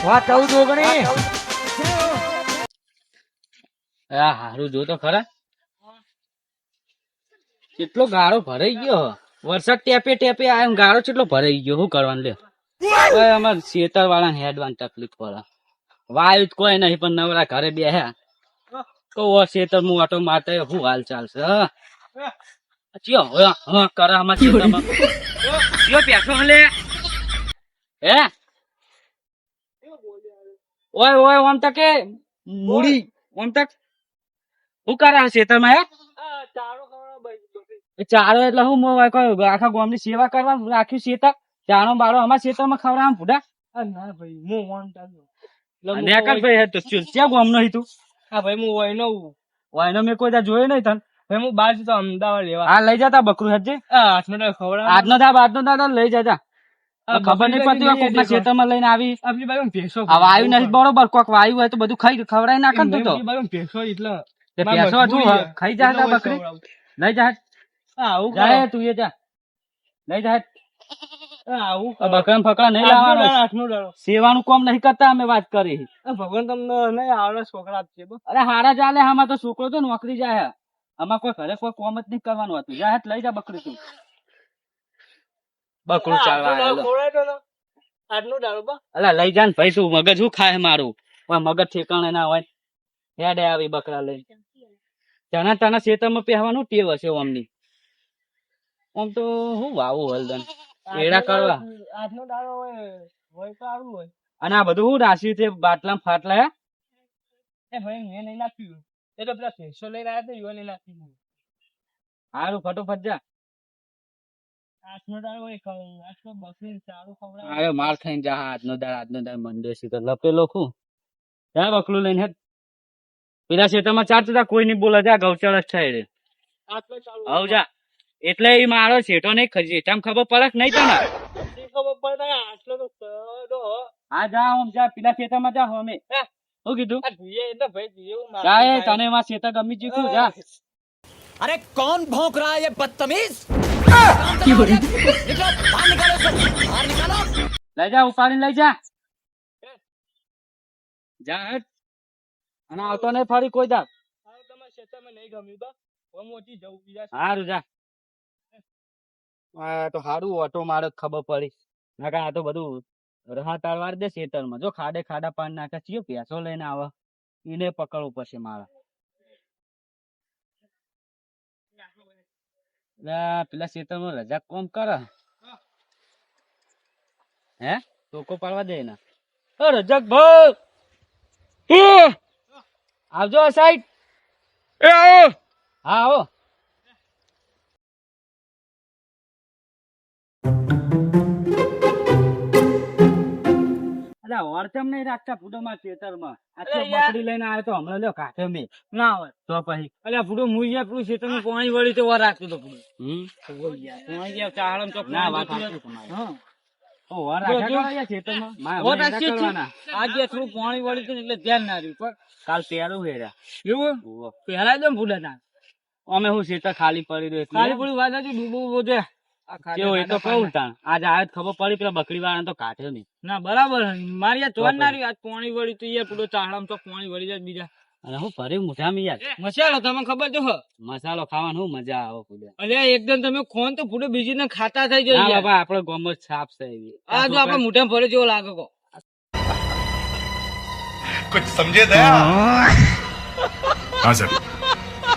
વાત 14 ઓગણી. હારું જો તો ખરા કેટલો ગાળો ભરાઈ ગયો વરસાદ ટેપે ટેપે આયો ગાળો કેટલો ભરાઈ ગયો શું કરવાનું લે ઓય અમાર શેતર વાળા હેડવાન તકલીફ પડે વાયુ જ કોઈ નહીં પણ નવરા ઘરે બેહ્યા કહું શેતર હું ઓટો મારતો શું હાલ ચાલશે ચિયો હા કરે અમાર શેતરમાં ચિયો બેઠો હલે હે ઓય ઓય ઓમ તકે મૂડી ઓમ તક શું કરે શેતરમાં હે ચારો એટલે હું આખા ગામ ની સેવા કરવા રાખ્યું શેતર ચાણો બાળો અમારા શેતરમાં ખવડાવવા ભૂડા ના ભાઈ હું વાંટા ક્યાં ગામ નો તું હા ભાઈ હું વયનો વાયનો મેં કોઈ જોયો નહીં તને ભાઈ હું બાર તો અમદાવાદ લેવા હા લઈ જતા બકરું હજે હાથનો ખવડાવ આજનો દાદા લઈ જતા ખબર નહીં પડતી હોય કોકના ખેતરમાં લઈને આવી આપણી બાજુ ભેંસો આ વાયુ નથી બરોબર કોક વાયુ હોય તો બધું ખાઈ ખવડાવી નાખે ને તું તો બાજુ ભેંસો એટલે તે ભેંસો હતું ખાઈ જાય બકરી લઈ જા આવું જાય તું એ જા લઈ જા આવું બકરા ફકરા નહીં લાવવાનો આઠનો દાડો સેવાનું કામ નહીં કરતા અમે વાત કરી ભગવાન તમને નહીં આવડે છોકરા છે અરે હારા ચાલે આમાં તો છોકરો તો નોકરી જાય આમાં કોઈ ઘરે કોઈ કોમ જ નહીં કરવાનું હતું જા લઈ જા બકરી તું બકરું ચાલવા આઠનો દાડો બા અલા લઈ જા ને ભાઈ તું મગજ શું ખાય મારું પણ મગજ ઠેકાણે ના હોય હેડે આવી બકરા લઈ તના તના ખેતરમાં પહેવાનું ટેવ હશે ઓમની આમ તો હું વાવું હલદન એડા કરવા આઠનો દાડો હોય તો આવું હોય અને આ બધું શું રાશિ છે બાટલા ફાટલા એ ભાઈ મેં નહીં નાખ્યું એ તો પેલા ભેંસો લઈને આવ્યા હતા યુવા નાખ્યું હારું ફટોફટ જા આઠનો દાડો હોય આઠનો બકરી સારું ખવડાવે અરે માર ખાઈને જા આજનો દાડ મંડે છે તો લપેલો ખું જા બકલું લઈને હેડ પેલા ખેતરમાં ચાર કોઈ નહીં બોલે જા ગૌચાળા થાય રે આઠનો ચાલુ હવ જા એટલે એ મારો શેઠો નહીં ખજી તમ ખબર પડે નહીં તને ખબર પડે આટલો તો હા જા આમ જા પેલા ખેતરમાં જા અમે શું કીધું જોઈએ એટલે ભાઈ જોઈએ જાય તને માં ખેતર ગમી જીતું જા अरे कौन भौंक रहा है ये बदतमीज निकलो बाहर निकालो इसको बाहर निकालो લઈ જા ઉપાડીને લઈ જા જા હેડ અને આવતો નહીં ફરી કોઈ દા તમારા ક્ષેત્રમાં નહીં ગમ્યું તો હું મોટી જવું બીજા હારું જા આ તો હારું ઓટો મારે ખબર પડી ના આ તો બધું રહા તાળવાર દે ખેતરમાં જો ખાડે ખાડા પાન નાખે ચિયો પેસો લઈને આવે એને પકડવું પડશે મારે પેલા ખેતરમાં રજા કોમ કરે હે ટોકો પાડવા દે ને રજક ભાઈ આવજો સાઈડ હા આવો વળચમ નહીં રાખતા ફૂડોમાં ખેતરમાં બકરી લઈને આવ્યો તો હમણાં લ્યો કાઢે મેં ના હોય તો પછી અલ્યા ફૂડો મુઈયા પેલું ખેતરમાં પાણી વળી તો વાર રાખતો તો ચાહડમ તો ના વાત સાચી તમારી. હા ઓ વાર રાખ્યા કરો યાર ખેતરમાં. મારે વાત હેડા સાચી જ છે. કરવાના. આજે થોડું પાણી વળી તો એટલે ધ્યાન ના રહ્યું પણ કાલ પેરું હેર્યા એવું ઓહો. પહેલા દમ ફૂડા ના અમે હું ખેતર ખાલી પડી રહ્યું ખાલી પડી વાત હતી ડૂબો બધે કેવું એ તો કહું તાણ આજ આજ ખબર પડી પેલા બકરી વાળા તો કાઢ્યો નહીં ના બરાબર મારી યાર ચોર ના રહ્યું આજ પાણી વળી તો યાર પૂરો ચાહડામ તો પાણી વળી જાય બીજા અને હું ભર્યું મોઢામાં યાર મસાલો તમને ખબર તો હ મસાલો ખાવાનું હું મજા આવે પૂરે અલ્યા એકદમ તમે ખોન તો પૂરો બીજી ને ખાતા થઈ જાય ના યાર. બાબા આપડે ગોમત છાપ છે એવી. આ જો આપડે મોઢામાં ભરે જેવો લાગે કો कुछ समझे दया हाँ सर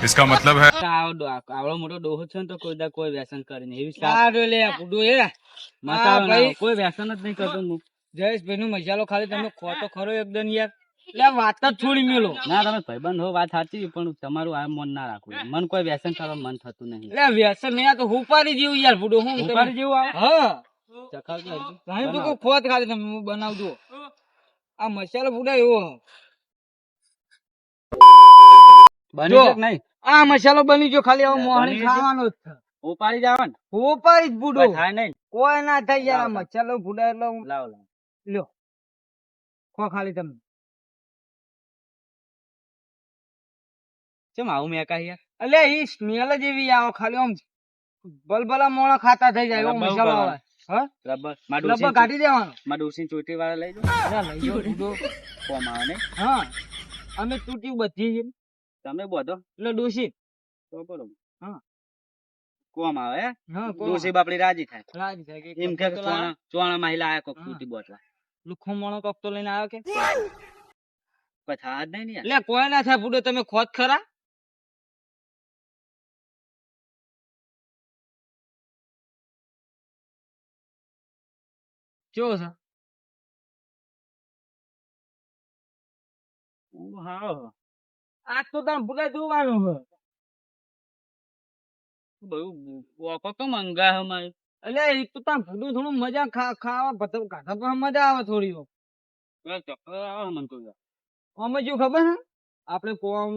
इसका मतलब है આવડો મોટો ડોહો છે ને તો કોઈ દા કોઈ વ્યસન કરે નહીં એવી સાપ સારું લે પૂડો એ મસાલો ભાઈ. ના, કોઈ વ્યસન જ નહીં કરતો હું. જયેશભાઈ નું મસાલો ખાલી તમે ખો તો ખરો એકદમ યાર એટલે આ વાત જ છોડી મેલો ના તમે ભાઈબંધ હો વાત સાચી પણ તમારું આ મન ના રાખવું મન કોઈ વ્યસન કરવા મન થતું નહીં એટલે આ વ્યસન નહીં આ તો હુપારી જેવું યાર પૂડો હું હુંફાળી જેવું આવે? હા ચખાવજો હજુ. તમે તો કોઈ ખોત ખાલી તમે હું બનાવજો આ મસાલો પૂડા એવો બની જો. છે કે નહીં આ મસાલો બની જો ખાલી હવે મોહણી બની ખાવાનો જ છે ઉપાડી જાવ ને હુપારી જ પૂડો કોઈ થાય નહીં કોઈ ના થાય યાર આ લાવ. મસાલો પૂડા એટલે હું લાવ લાવ લ્યો ખો ખાલી તમે કેમ આવું મેં કહ્યા અલે ઈ સ્મેલ જ એવી આવે ખાલી આમ બલબલા મોણા ખાતા થઈ જાય એવો બહુ મસાલો કરો. આવે હા રબર લબ્બા કાઢી દેવાનો. માં ડોસી ચોટી વાળા લઈ જાઓ. અરે લઈ જાઓ બુડો. કોમ આવે ને હા અમે તૂટી બધી છે તમે બધો એટલે ડોશી. તો બરોબર. હા. કોમ આવે હે? હા કોણ? ડોસી બાપડી રાજી થાય રાજી થાય કે એમ કે ચોણા માં લાયા કોક હા. તૂટી બોટલા લુખો મોણો કોક તો લઈને આવ્યો કે કોઈ થા જ નહીં ને યાર. એટલે કોઈ ના થાય બુડો. તમે ખોદ ખરા કેવો છે? હા આજ તો તમે બુડા જોવાનું છે. બધું વોકો તો મંગા હે મારે. એટલે એક તો તમે બુડું થોડું મજા ખાવા બધું કાઢા પર મજા આવે થોડી વાર. ચક્કર આવે મને તો યાર. અમે જો ખબર હે આપણે કોમ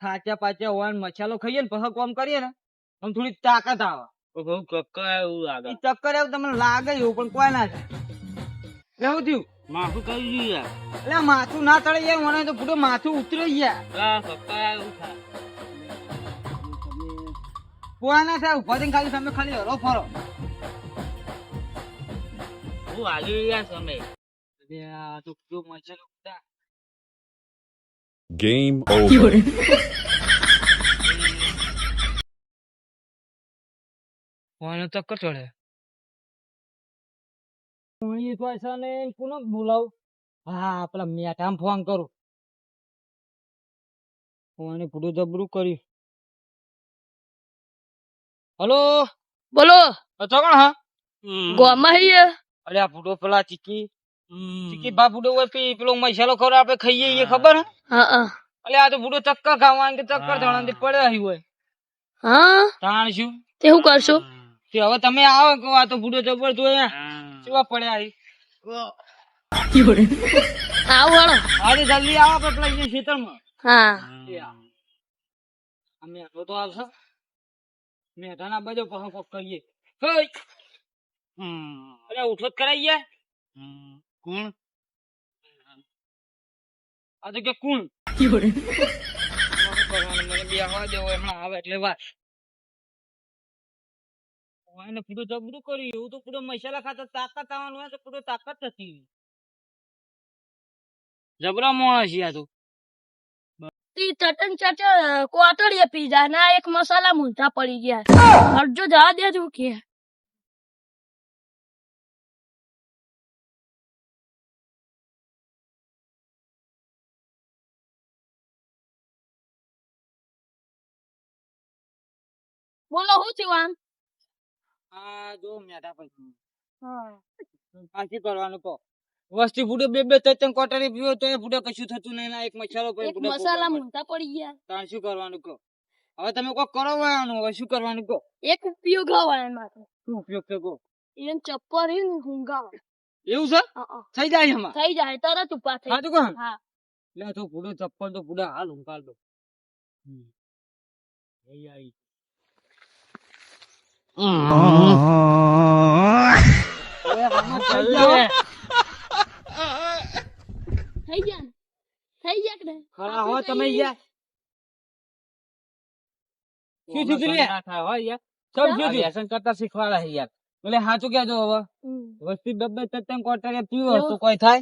થાચા પાચા હોય ને મસાલો ખાઈએ ને પછી કોમ કરીએ ને આમ થોડી તાકાત આવે. તો બહુ ચક્કર આવે એવું લાગે. એ ચક્કર એવું તમને લાગે એવું પણ કોઈ ના થાય. એવું થયું માથું કરી ગયું યાર. એટલે માથું ના તળે જાય મને તો પૂરું માથું ઉતરી ગયા. ચક્કર આવે એવું થાય. કોઈ ના થાય ઉભા થઈને ખાલી તમે ખાલી હરો ફરો. હું હાલી યાર સમય. આ તો જો મસાલો ઉતા. Game over. કોને ચક્કર ચડે? કોણી પૈસા ને કોને બોલાવ? હા પેલા મેઠામ ફોન કરું. કોને પૂરું જબરું કર્યું. હલો બોલો ચોકણ હા ગોમાં હૈયે અરે આ ફૂટો પેલા ચીકી બા ફૂટો હોય પેલો મસાલો ખરો આપડે ખાઈએ એ ખબર હે? હા અલે આ તો ફૂટો ચક્કર ખાવાનું કે ચક્કર થવાનું પડે અહીં હોય હા તાણ શું તે શું કરશો તે હવે તમે આવો કે આ તો ફૂટો જબર તો કેવા પડ્યા અહીં આવો હાલો અરે જલ્દી આવો આપણે પેલા અહીંયા ખેતરમાં હા અમે તો આવશે મેઠાના બાજુ પછી કોક કરીએ અરે ઉઠો જ કરાઈએ કોણ? આ તો કે કોણ મને બેહવા દેવો હમણાં આવે એટલે વાત એને પૂરું જબરું કર્યું એવું તો પૂરો મસાલા ખાતા તાકાત આવવાનું હોય તો પૂરો તાકાત નથી જબરા માણસ છે આ તો તી ચટન ચટ કોટડીએ પીઝા ના એક મસાલા મૂંઝા પડી ગયા હરજો જવા દેજો કે બોલો હું થયું આ જો મેઠા પછી આમ આથી કરવાનું કહો વસ્તી ફૂટે બે બે ત્રણ કોટરી પીવો તો એ ફૂટે કશું થતું નહીં ના એક મસાલો પછી એક ફૂટે મસાલા મૂંઝા પડી ગયા તાણ શું કરવાનું કહો હવે તમે કોઈ કરવાનું હવે શું કરવાનું કહો એક ઉપયોગ હવા એમાં શું ઉપયોગ છે કહો એને ચપ્પર હે ને હુંગાવ એવું છે થઈ જાય એમાં થઈ જાય તરત ઉપા થઈ સાચું કહો હા લે તો ફૂટો ચપ્પલ તો ફૂટા હાલ હું કાઢ દો એ આઈ હવે આમાં થઈ જાય થઈ ગયા થઈ ગયા કે નહીં? ખરા હો તમે યાર શું થયું લે ના થાય હો યાર. સબ શું થયું વ્યસન કરતા શીખવાડા છે યાર. એટલે સાચું કહેજો હવે હમ. વસ્તી બે ત્રણ કોટરે પીવો તો કોઈ થાય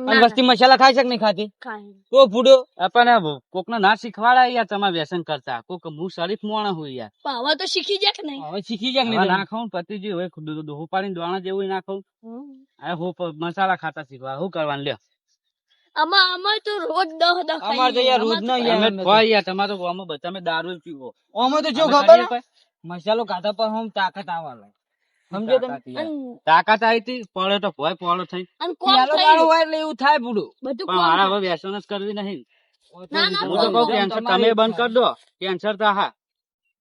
અને ના, વસ્તી મસાલા ખાય છે કે નહીં ખાતી કાંઈ નહીં. તો ફૂડો આપણને કોકને ના શીખવાડા યાર તમારે વ્યસન કરતા કોક હું શરીફ મોણા હોય યાર. પણ હવે તો શીખી જાય કે નહીં હવે શીખી જાય કે હવે નહીં ના ખાવું પતિજી હોય દોહો પાડીને દોણા જેવું ના ખાવું. આ હો મસાલા ખાતા શીખવા શું કરવાનું લ્યો. અમાર તો રોજ 10 અમારે તો યાર રોજ ના યાર અમે ખોય યાર તમારે તો આમાં બધા અમે દારૂ જ પીવો. અમે તો જો અમે ખબર કરીએ હે? કોઈ? મસાલો ખાધા પર હમ તાકાત આવવા લાગે સમજો તમે તાકાત યાર. તાકાત આવી હતી પડે તો ભોય પોળો થઈ અને કોમ પેલો થઈ દાડો ગયું. હોય એટલે એવું થાય બુડું બધું પણ કોમ મારા થાય. હવે વ્યસન જ કરવી નહીં. ના, ના, હું તો કહું કેન્સર તમે બંધ કરી દો કેન્સર તો હા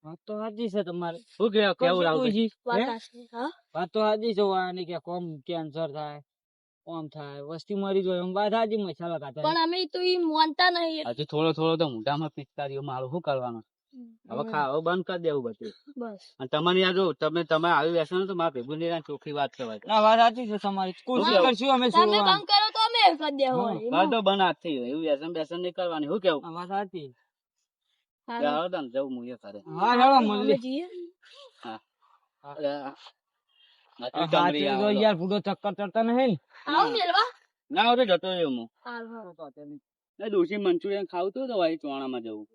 વાત તો સાચી છે તમારે શું કેવું કરશું રાહુલ કોઈ જી? વાત હે? હાચી. હા વાત તો સાચી છે આની કે કોમ કેન્સર થાય કોમ થાય વસ્તી મરી જાય એમ વાત સાચી મસાલા ખાતા પણ અમે તો ઈ માનતા નહીં હજી થોડો થોડો તો મોઢામાં પિચકારીઓ મારું શું કરવાનું હવે ખાવા બંધ કરી દેવું બધું. બસ અને તમને યાર જો તમે આવી વ્યસન તો મારા ભેગું ની ચોખ્ખી વાત કહેવાય. ના વાત સાચી છે તમારી કોશિશ હા. કરશું અમે શું તમે કામ કરો તો અમે કરી દેવો કર દો બનાત થઈ ગયું. એવું વ્યસન બેસન નહીં કરવાની શું કેવું વાત સાચી જાઓ તને જવું હું એ કરે હા હેડો મળીએ જઈએ હા નથી ડમરી હાચી તો આવે. યાર ભૂડો ચક્કર ચડતા નહીં આવું મેલવા ના હવે તો જતો રહ્યો હું. હાલ હાલ એ ડોશી મંચુરિયન ખાવું તું તો ભાઈ ચોણામાં જવું.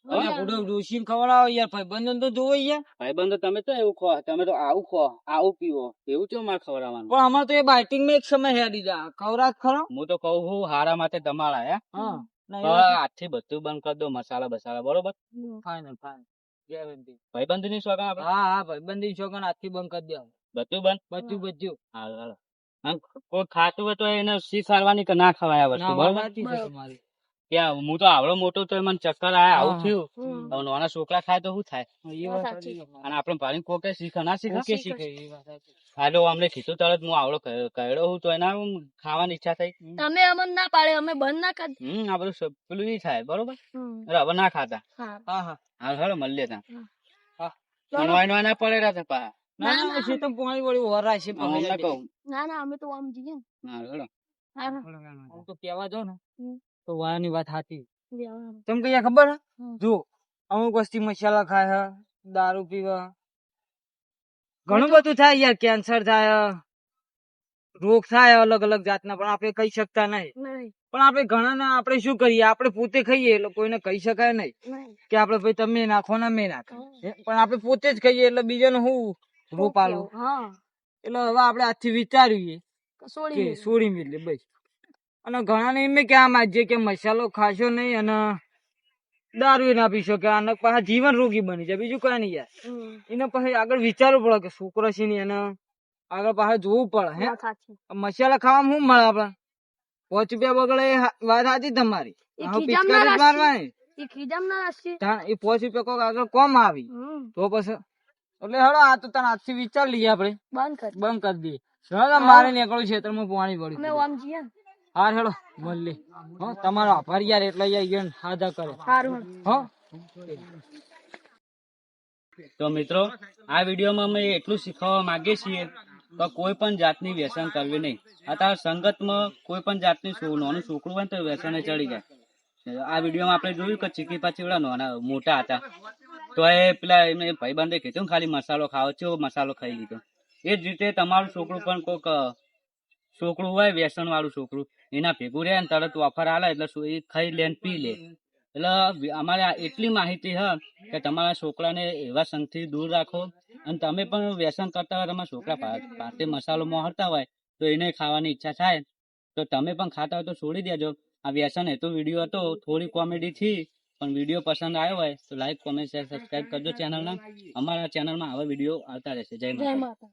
ને ભૂડો ડોશીને ખવડાવો યાર ભાઈબંધોને તો જોવો યાર. ભાઈબંધો તમે તો એવું ખો, તમે તો આવું ખો, આવું પીવો, એવું ચો મારે ખવડાવવાનું. પણ અમારે તો એ બાઇટિંગમાં એક સમય હેડી જા ખવડાવ ખરો. હું તો કહું છું હારા માટે તમારા હે. હા હવે આજથી બધું બંધ કરી દો, મસાલા બસાલા, બરોબર? Final final guarantee. ભાઈબંધ ની શોખ આપણે હા હા ભાઈબંધી છોકરા આજથી બંધ કરી દો. બધું બંધ. બધું બધું હાલો હાલો. આમ કોઈ ખાતું હોય તો એને શીખવાડવાની કે ના ખવાય આ વસ્તુ, ના બરોબર? વાત સાચી છે તમારી. ત્યાં હું તો આવડો મોટો તો મને ચક્કર આયા, આવું હા. થયું. હમ. હવે નાના છોકરા ખાય તો શું થાય? એ વાત સાચી છે. અને આપણે ભારી કોકે શીખે ના શીખે? ઓકે શીખે એ વાત સાચી. હાલો અમને કીધું તરત હું આવડો કહેડો હું તો એના ખાવાની ઈચ્છા થઈ. તમે અમને ના પાડે અમે બંધ ના કરી આ બધું પેલું ઈ થાય, બરોબર? હમ. અરે હવે ના ખાતા. હા હા હા હાલ હાલો મળીએ ત્યાં. હા. નોય ના પડેલા છે પા. ના ના છે તો પાણી વળી વરાય છે હું અમને કહું. ના ના અમે તો આમ જઈએ ને. હાલો હાલો. હા હા આમ તો કેવા જો ને હમ. તો વાળાની વાત સાચી. લેવા. તમ કઈ ખબર હે? હમ. જો અમુક વસ્તી મસાલા ખાય હે, દારૂ પીવે, ઘણું બધું થાય યાર, કેન્સર થાય, રોગ થાય અલગ અલગ જાતના, પણ આપણે કહી શકતા નહીં. નહીં પણ આપણે ઘણા આપણે શું કરીએ, આપણે પોતે ખાઈએ એટલે કોઈને કહી શકાય નહીં નહીં કે આપણે ભાઈ તમે નાખો ને મેં નાખો. પણ આપણે પોતે જ ખાઈએ એટલે બીજાને હું રૂપ આલું. હા એટલે હવે આપણે આજથી વિચારીએ સોળી કે મેલી. છોડી મેલે બસ. અને ઘણાને એમ કહેવા માંગીએ કે મસાલો ખાશો નહીં અને દારૂ ના પીશો કે આને પાછા જીવન રોગી બની જાય, બીજું કઈ નહીં યાર. હમ. એને પછી આગળ વિચારવું પડે કે છોકરો છે ને એને આગળ પાછળ જોવું પડે. હે વાત સાચી. મસાલા ખાવામાં શું મળે આપડે? 5 રૂપિયા બગડે એ વાત સાચી તમારી. એ હવે ખીજામાં પિચકારી જ ના મારવાની. એ ખીજામ ના રાખશે. તાણ એ 5 રૂપિયા કોક આગળ કોમ આવી હમ. તો પછી એટલે હેડો આ તો તને આજથી વિચાર લઈએ આપણે બંધ કરી બંધ કરી દઈએ. હેડો મારે નીકળવું છે તો પાણી અમે વળી. આમ જઈએ ને. હા હેડો મળીએ. હો તમારો આભાર યાર, એટલે યાર સાજા કરે. સારું હો તો મિત્રો આ વિડીયોમાં અમે એટલું શીખવવા માંગીએ છીએ કે કોઈ પણ જાતની વ્યસન કરવી નહીં. અત્યારે સંગતમાં કોઈ પણ જાતની નાનું છોકરું હોય ને તો વ્યસને ચડી જાય. આ વિડીયોમાં આપણે જોયું કે ચીકી પાછી ઓલા નાના મોટા હતા તો એ પેલા એમને ભાઈબંધે કીધું ને ખાલી મસાલો ખાવો છે, મસાલો ખાઈ લીધો. એ જ રીતે તમારું છોકરું પણ કોઈક છોકરું હોય વ્યસન વાળું છોકરું એના ભેગું રહે ને તરત ઓફર આલે એટલે એ ખાઈ લે ને પી લે. એટલે અમારે એટલી માહિતી હ કે તમારા છોકરાને એવા સંગથી દૂર રાખો. અને તમે પણ વ્યસન કરતા હોય, તમારા છોકરા પાસે મસાલો મોહરતા હોય તો એને ખાવાની ઈચ્છા થાય તો તમે પણ ખાતા હોય તો છોડી દેજો. આ વ્યસન એ તો વિડીયો હતો થોડી કોમેડી થી, પણ વિડીયો પસંદ આવ્યો હોય તો લાઈક, કોમેન્ટ, શેર, સબસ્ક્રાઈબ કરજો ચેનલને. અમારા ચેનલમાં આવા વિડીયો આવતા રહેશે. જય માતા. જય માતા.